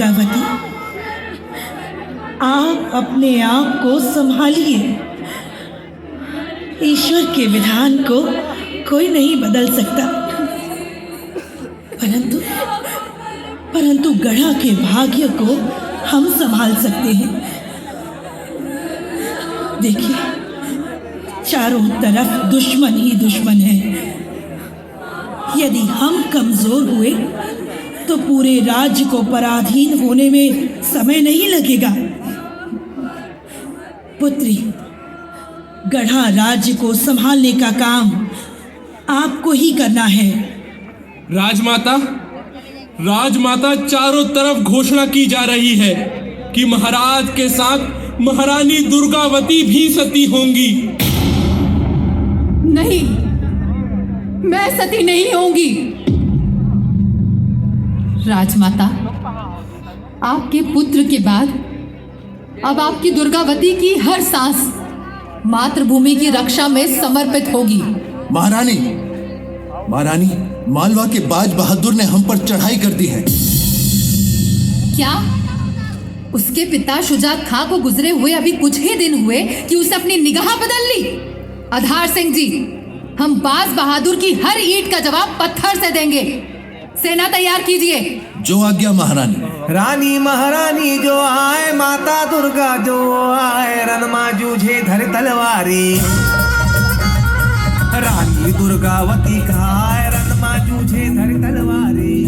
दुर्गावती, आप अपने आप को संभालिए। ईश्वर के विधान को कोई नहीं बदल सकता, परंतु गढ़ा के भाग्य को हम संभाल सकते हैं। देखिए, चारों तरफ दुश्मन ही दुश्मन है। यदि हम कमजोर हुए तो पूरे राज्य को पराधीन होने में समय नहीं लगेगा। पुत्री, गढ़ा राज्य को संभालने का काम आपको ही करना है। राजमाता चारों तरफ घोषणा की जा रही है कि महाराज के साथ महारानी दुर्गावती भी सती होंगी। नहीं, मैं सती नहीं होंगी। राजमाता, आपके पुत्र के बाद अब आपकी दुर्गावती की हर सांस मातृभूमि की रक्षा में समर्पित होगी। महारानी, मालवा के बाज बहादुर ने हम पर चढ़ाई कर दी है। क्या? उसके पिता शुजात खां को गुजरे हुए अभी कुछ ही दिन हुए कि उसने अपनी निगाह बदल ली। आधार सिंह जी, हम बाज बहादुर की हर ईंट का जवाब पत्थर से देंगे। सेना तैयार कीजिए। जो आज्ञा महारानी। रानी महारानी जो आए, माता दुर्गा जो आए, रणमा जूझे धर तलवारी। रानी दुर्गावती का आए, रणमा जूझे धर तलवारी।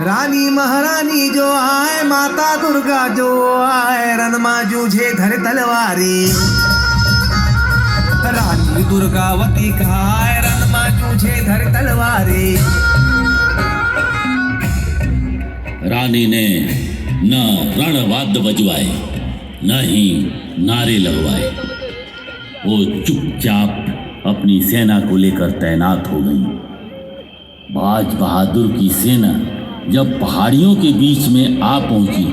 रानी महारानी जो आए, माता दुर्गा जो आए, रणमा जूझे धर तलवारी। रानी दुर्गावती का आए, रणमा जूझे धर तलवारी। रानी ने न रणवाद्य बजवाए, न ही नारे लगवाए। वो चुपचाप अपनी सेना को लेकर तैनात हो गई। बाज बहादुर की सेना जब पहाड़ियों के बीच में आ पहुंची,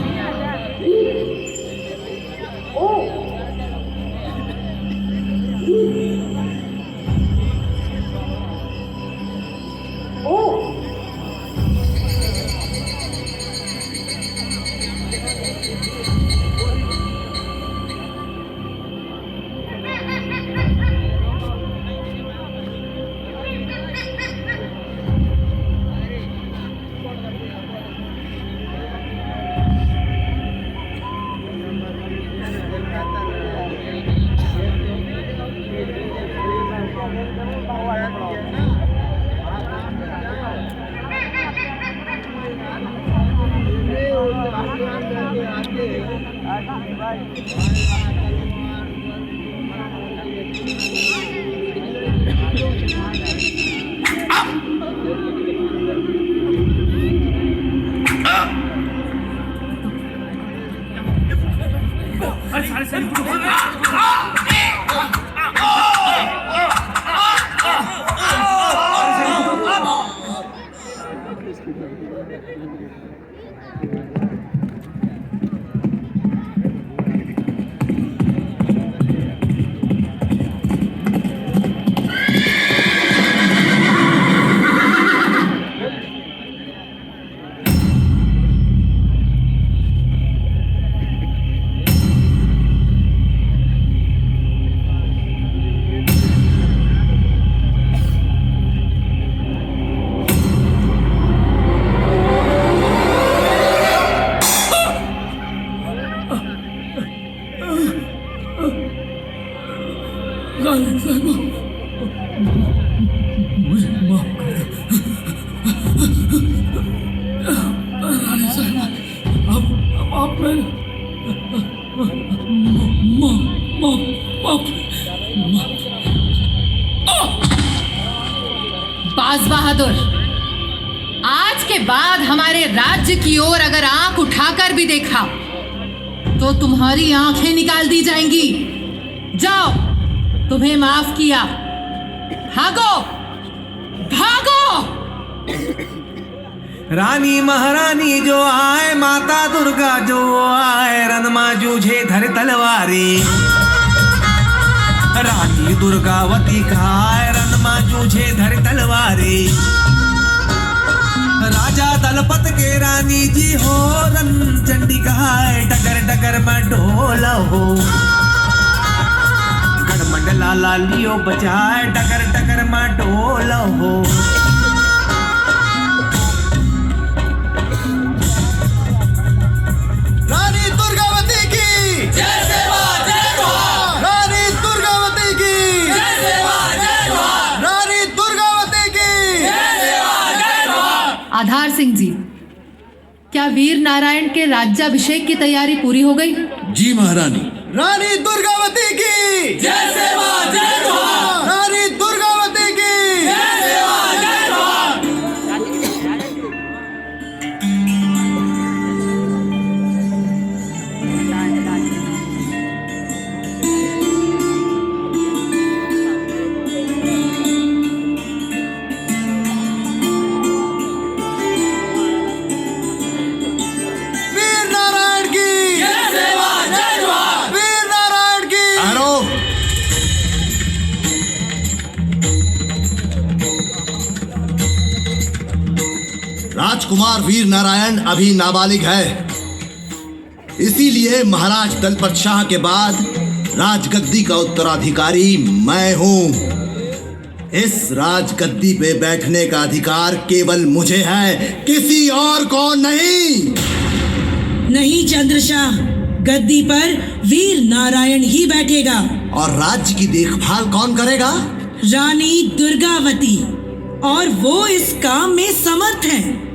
बाज बहादुर, आज के बाद हमारे राज्य की ओर अगर आंख उठाकर भी देखा तो तुम्हारी आंखें निकाल दी जाएंगी। जाओ, तुम्हें माफ किया। भागो भागो। रानी महारानी जो आए, माता दुर्गा जो आए, रणमा जूझे धर तलवारे। रानी दुर्गावती कहाए, रणमा जूझे धर तलवारे। राजा दलपत के रानी जी हो, रन चंडी कहाए, डगर डगर में ढोल हो। गढ़मंडला लालियो बजाए, डगर डगर में ढोल हो। रानी दुर्गावती की जय सेवा जय जोहार। रानी दुर्गावती की जय सेवा जय जोहार। रानी दुर्गावती की जय सेवा जय जोहार। आधार सिंह जी, क्या वीर नारायण के राज्याभिषेक की तैयारी पूरी हो गई? जी महारानी। रानी दुर्गावती की जय सेवा जय जोहार। रानी दुर्गावती की जय सेवा जय जोहार। वीर नारायण की जय सेवा जय जोहार। वीर नारायण की। राजकुमार वीर नारायण अभी नाबालिग है, इसीलिए महाराज दलपत शाह के बाद राजगद्दी का उत्तराधिकारी मैं हूं। इस राजगद्दी पे बैठने का अधिकार केवल मुझे है, किसी और को नहीं। नहीं चंद्रशाह, गद्दी पर वीर नारायण ही बैठेगा। और राज्य की देखभाल कौन करेगा? रानी दुर्गावती, और वो इस काम में समर्थ हैं।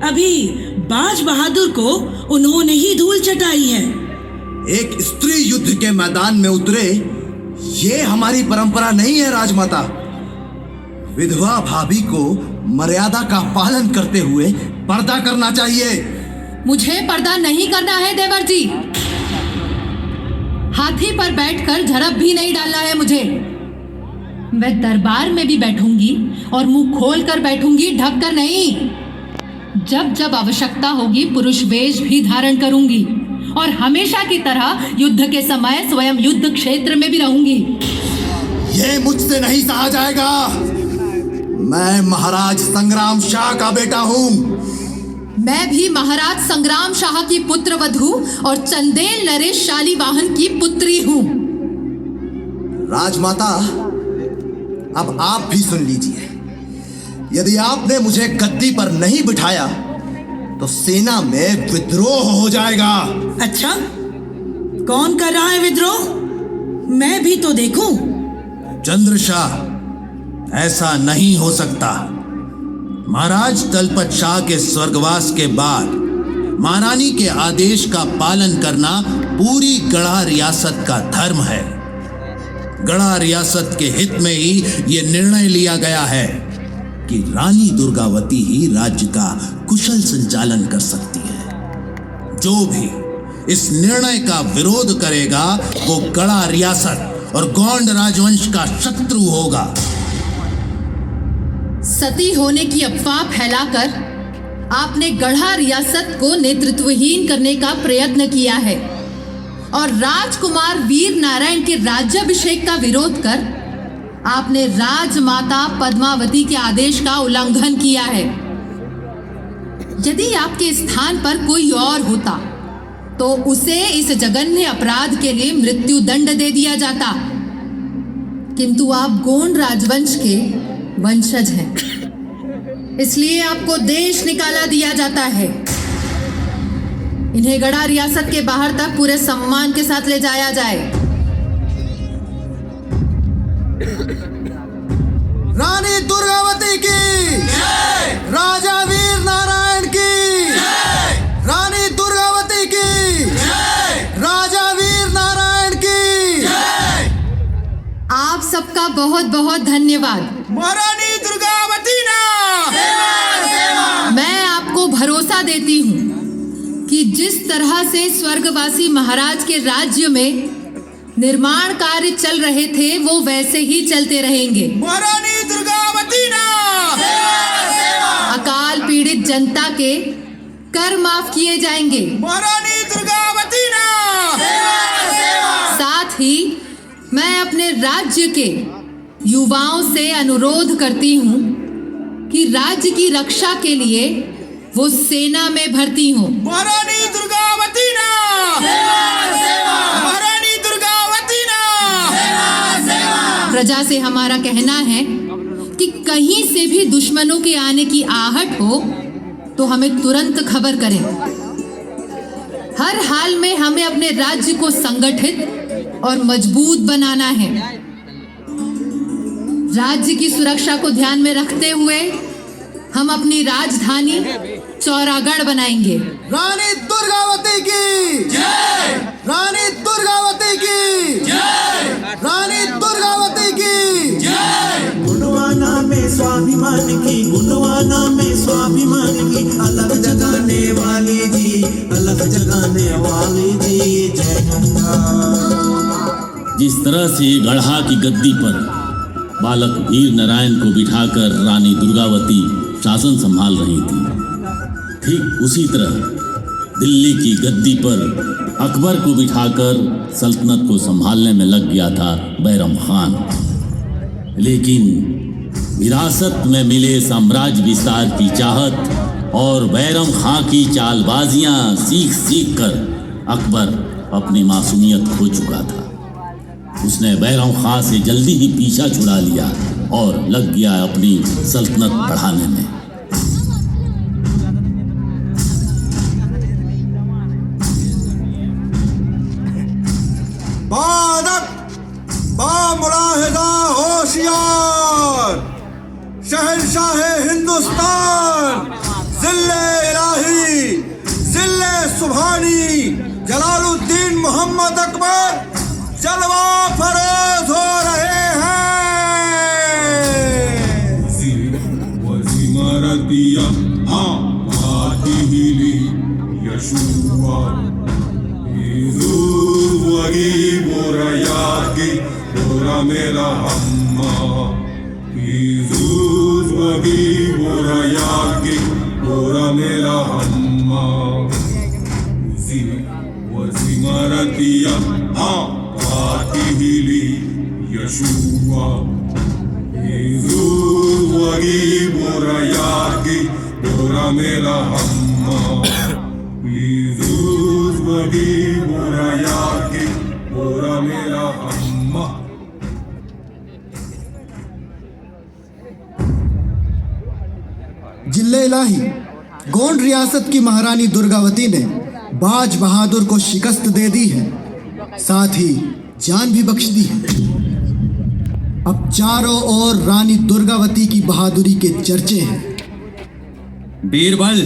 अभी बाज बहादुर को उन्होंने ही धूल चटाई है। एक स्त्री युद्ध के मैदान में उतरे, ये हमारी परंपरा नहीं है राजमाता। विधवा भाभी को मर्यादा का पालन करते हुए पर्दा करना चाहिए। मुझे पर्दा नहीं करना है देवर जी। हाथी पर बैठकर झड़प भी नहीं डालना है मुझे। मैं दरबार में भी बैठूंगी और मुंह खोल कर बैठूंगी, ढक कर नहीं। जब जब आवश्यकता होगी पुरुष वेश भी धारण करूंगी और हमेशा की तरह युद्ध के समय स्वयं युद्ध क्षेत्र में भी रहूंगी। ये मुझसे नहीं सहा जाएगा। मैं महाराज संग्राम शाह का बेटा हूँ। मैं भी महाराज संग्राम शाह की पुत्र वधू और चंदेल नरेश शालीवाहन की पुत्री हूँ। राजमाता, अब आप भी सुन लीजिए। यदि आपने मुझे गद्दी पर नहीं बिठाया तो सेना में विद्रोह हो जाएगा। अच्छा, कौन कर रहा है विद्रोह? मैं भी तो देखूं। चंद्रशाह, ऐसा नहीं हो सकता। महाराज दलपत शाह के स्वर्गवास के बाद महारानी के आदेश का पालन करना पूरी गढ़ा रियासत का धर्म है। गढ़ा रियासत के हित में ही ये निर्णय लिया गया है कि रानी दुर्गावती ही राज्य का कुशल संचालन कर सकती है। जो भी इस निर्णय का विरोध करेगा वो गढ़ा रियासत और गोंड राजवंश का शत्रु होगा। सती होने की अफवाह फैलाकर आपने गढ़ा रियासत को नेतृत्वहीन करने का प्रयत्न किया है और राजकुमार वीर नारायण के राज्याभिषेक का विरोध कर आपने राजमाता पद्मावती के आदेश का उल्लंघन किया है। यदि आपके स्थान पर कोई और होता तो उसे इस जघन्य अपराध के लिए मृत्यु दंड दे दिया जाता, किंतु आप गोंड राजवंश के वंशज हैं, इसलिए आपको देश निकाला दिया जाता है। इन्हें गढ़ा रियासत के बाहर तक पूरे सम्मान के साथ ले जाया जाए। रानी दुर्गावती की जय। राजा वीर नारायण की जय। रानी दुर्गावती की सबका बहुत बहुत धन्यवाद। महारानी दुर्गावती ना मैं आपको भरोसा देती हूँ कि जिस तरह से स्वर्गवासी महाराज के राज्य में निर्माण कार्य चल रहे थे वो वैसे ही चलते रहेंगे। महारानी दुर्गावती ना अकाल पीड़ित जनता के कर माफ किए जाएंगे। महारानी दुर्गावती ना साथ ही मैं अपने राज्य के युवाओं से अनुरोध करती हूँ कि राज्य की रक्षा के लिए वो सेना में भर्ती हों। महारानी दुर्गावती ना महारानी दुर्गावती ना प्रजा से हमारा कहना है कि कहीं से भी दुश्मनों के आने की आहट हो तो हमें तुरंत खबर करें। हर हाल में हमें अपने राज्य को संगठित और मजबूत बनाना है। राज्य की सुरक्षा को ध्यान में रखते हुए हम अपनी राजधानी चौरागढ़ बनाएंगे। रानी दुर्गावती की जय, रानी दुर्गावती की जय, रानी दुर्गावती की जय। गुणवाना में स्वाभिमान की, गुणवाना में स्वाभिमान की, अलग जगाने वाली जी, अलग जगाने वाली जी, जय गंगा। जिस तरह से गढ़ा की गद्दी पर बालक वीर नारायण को बिठाकर रानी दुर्गावती शासन संभाल रही थी, ठीक उसी तरह दिल्ली की गद्दी पर अकबर को बिठाकर सल्तनत को संभालने में लग गया था बैरम खान। लेकिन विरासत में मिले साम्राज्य विस्तार की चाहत और बैरम खां की चालबाजियां सीख सीख कर अकबर अपनी मासूमियत खो चुका था। उसने बैरम खां से जल्दी ही पीछा छुड़ा लिया और लग गया अपनी सल्तनत बढ़ाने में। बामुलाहिदा होशियार, शहंशाह हिंदुस्तान, जिल्ले इलाही, जिल्ले सुभानी, जलालुद्दीन मोहम्मद अकबर जलवा फरोज हो रहे हैं। वजीमरतिया हाँ आतिहिली यशुआ वगी बोरायागी बोरा मेरा हम्मा वगी बोरायागी बोरा मेरा हम्मा वजीमरतिया हाँ आतिहिली यशुआ वगी बोरायागी बोरा मेरा हम्मा वगी बोरायागी बोरा मेरा हम्मा। जिले इलाही गोंड रियासत की महारानी दुर्गावती ने बाज बहादुर को शिकस्त दे दी है, साथ ही जान भी बख्श दी है। अब चारों ओर रानी दुर्गावती की बहादुरी के चर्चे हैं। बीरबल,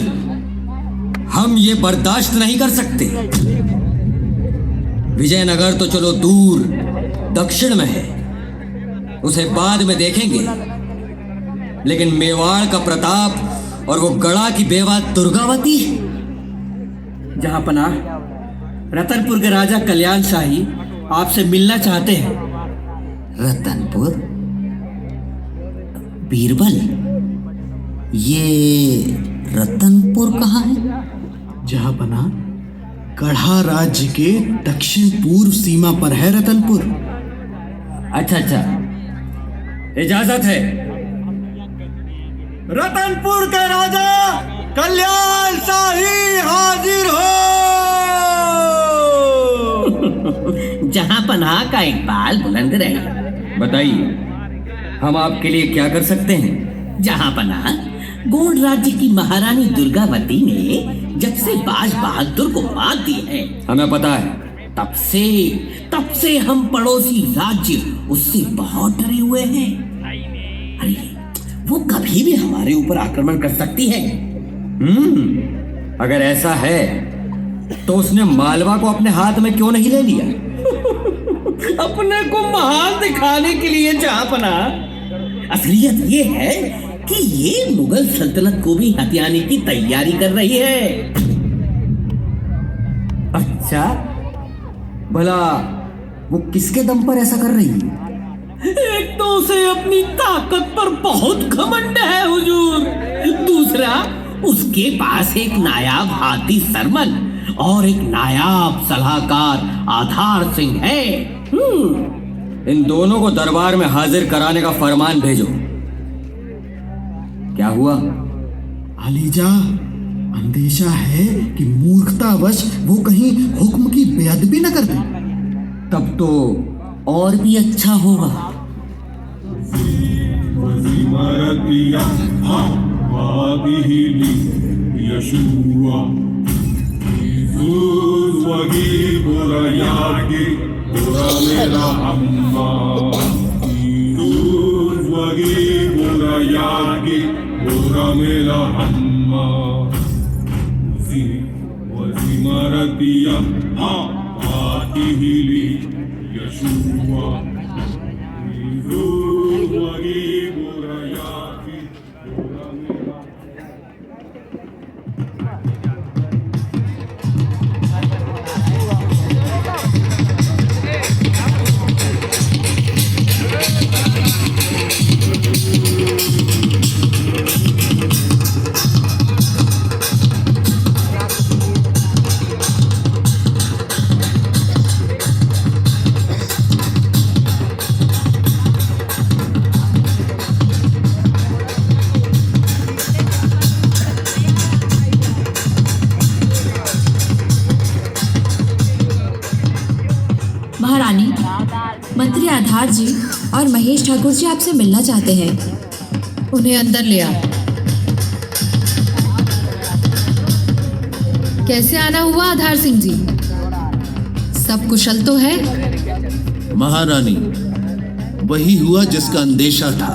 हम ये बर्दाश्त नहीं कर सकते। विजयनगर तो चलो दूर दक्षिण में है, उसे बाद में देखेंगे, लेकिन मेवाड़ का प्रताप और वो गढ़ा की बेवा दुर्गावती, जहां पनाह रतनपुर के राजा कल्याण शाही आपसे मिलना चाहते हैं। रतनपुर? बीरबल, ये रतनपुर कहाँ है? जहां पनाह गढ़ा राज्य के दक्षिण पूर्व सीमा पर है रतनपुर। अच्छा अच्छा, इजाजत है। रतनपुर के राजा कल्याण शाही हाजिर हो। जहां पनाह का इकबाल बुलंद रहे। बताइए, हम आपके लिए क्या कर सकते हैं? जहां पनाह गोंड राज्य की महारानी दुर्गावती ने जब से बाज बहादुर को मात दी है, हमें पता है, तब से हम पड़ोसी राज्य उससे बहुत डरे हुए हैं। अरे वो कभी भी हमारे ऊपर आक्रमण कर सकती है। अगर ऐसा है तो उसने मालवा को अपने हाथ में क्यों नहीं ले लिया? अपने को महान दिखाने के लिए जहांपना। असलियत ये है कि ये मुगल सल्तनत को भी हथियाने की तैयारी कर रही है। अच्छा, भला वो किसके दम पर ऐसा कर रही है? एक तो उसे अपनी ताकत पर बहुत घमंड है हुजूर, दूसरा उसके पास एक नायाब हाथी सरमन और एक नायाब सलाहकार आधार सिंह है। इन दोनों को दरबार में हाजिर कराने का फरमान भेजो। क्या हुआ? अलीजा, अंदेशा है कि मूर्खतावश वो कहीं हुक्म की बेअदबी न कर दे। तब तो और भी अच्छा होगा। वजीमरतिया वादिहिली यशुआ ईजुज वगी बुरायागी बुरामेला अम्मा ईजुज वगी बुरायागी बुरामेला अम्मा वजीमरतिया वादिहिली यशुआ ईजुज वगी बुरायागी बुरामेला। महारानी, मंत्री आधार जी और महेश ठाकुर जी आपसे मिलना चाहते हैं। उन्हें अंदर ले आओ। कैसे आना हुआ आधार सिंह जी? सब कुशल तो है? महारानी, वही हुआ जिसका अंदेशा था।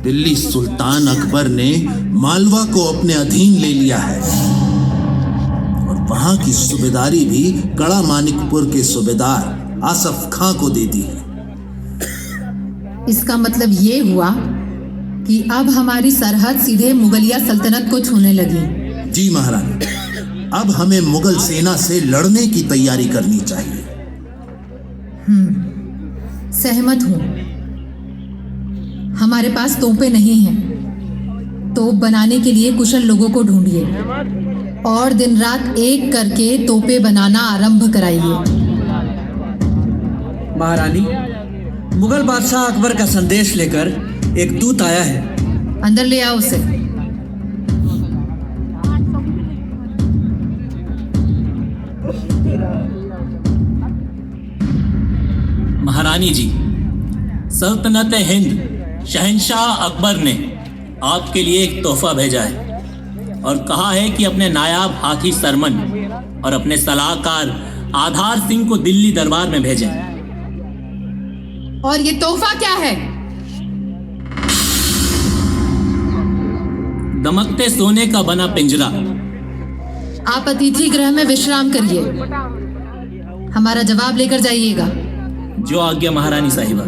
दिल्ली सुल्तान अकबर ने मालवा को अपने अधीन ले लिया है और वहां की सूबेदारी भी कड़ा मानिकपुर के सूबेदार आसफ खां को दे दी है। इसका मतलब ये हुआ कि अब हमारी सरहद सीधे मुगलिया सल्तनत को छूने लगी। जी महारानी, अब हमें मुगल सेना से लड़ने की तैयारी करनी चाहिए। सहमत हूं। हमारे पास तोपें नहीं हैं। तोप बनाने के लिए कुशल लोगों को ढूंढिए और दिन रात एक करके तोपें बनाना आरंभ कराइए। महारानी, मुगल बादशाह अकबर का संदेश लेकर एक दूत आया है। अंदर ले आओ उसे। महारानी जी, सल्तनत हिंद शहंशाह अकबर ने आपके लिए एक तोहफा भेजा है और कहा है कि अपने नायाब हाथी सरमन और अपने सलाहकार आधार सिंह को दिल्ली दरबार में भेजें। और ये तोहफा क्या है? दमकते सोने का बना पिंजरा। आप अतिथि गृह में विश्राम करिए। हमारा जवाब लेकर जाइएगा। जो आज्ञा महारानी साहिबा।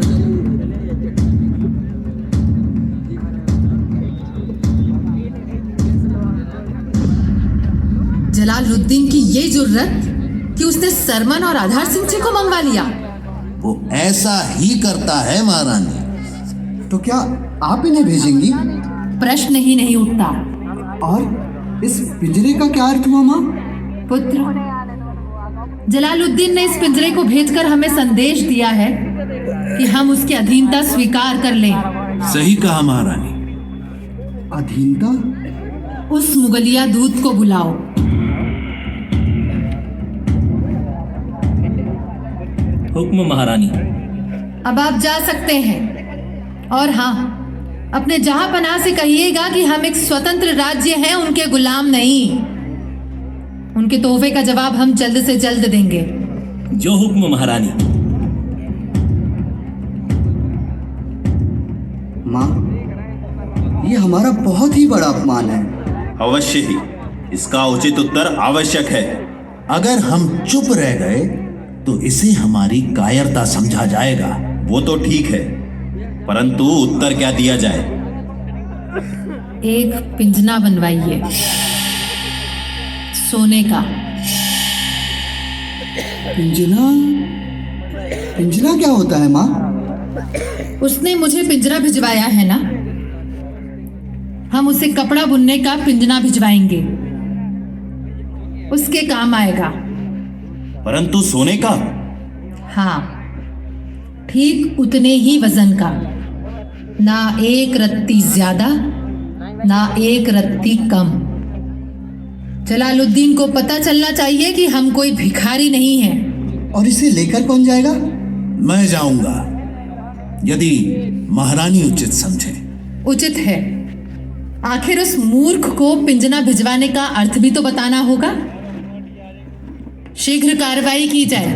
जलालुद्दीन की ये जुर्रत कि उसने सरमन और आधार सिंह जी को मंगवा लिया। वो ऐसा ही करता है महारानी। तो क्या आप इन्हें भेजेंगी? प्रश्न ही नहीं उठता। और इस पिंजरे का क्या अर्थ हुआ माँ? पुत्र, जलालुद्दीन ने इस पिंजरे को भेजकर हमें संदेश दिया है कि हम उसकी अधीनता स्वीकार कर लें। सही कहा महारानी। अधीनता? उस मुगलिया दूत को बुलाओ। हुक्म महारानी। अब आप जा सकते हैं। और हाँ, अपने जहांपनाह से कहिएगा कि हम एक स्वतंत्र राज्य हैं, उनके गुलाम नहीं। उनके तोहफे का जवाब हम जल्द से जल्द देंगे। जो हुक्म महारानी। माँ, ये हमारा बहुत ही बड़ा अपमान है। अवश्य ही, इसका उचित उत्तर आवश्यक है। अगर हम चुप रह गए तो इसे हमारी कायरता समझा जाएगा। वो तो ठीक है, परंतु उत्तर क्या दिया जाए? एक पिंजना बनवाइए सोने का। पिंजना? पिंजना क्या होता है माँ? उसने मुझे पिंजरा भिजवाया है ना, हम उसे कपड़ा बुनने का पिंजना भिजवाएंगे, उसके काम आएगा। परंतु सोने का? हाँ, ठीक उतने ही वजन का, ना एक रत्ती ज्यादा ना एक रत्ती कम। जलालुद्दीन को पता चलना चाहिए कि हम कोई भिखारी नहीं हैं। और इसे लेकर कौन जाएगा? मैं जाऊंगा, यदि महारानी उचित समझे। उचित है, आखिर उस मूर्ख को पिंजना भिजवाने का अर्थ भी तो बताना होगा। शीघ्र कार्रवाई की जाए।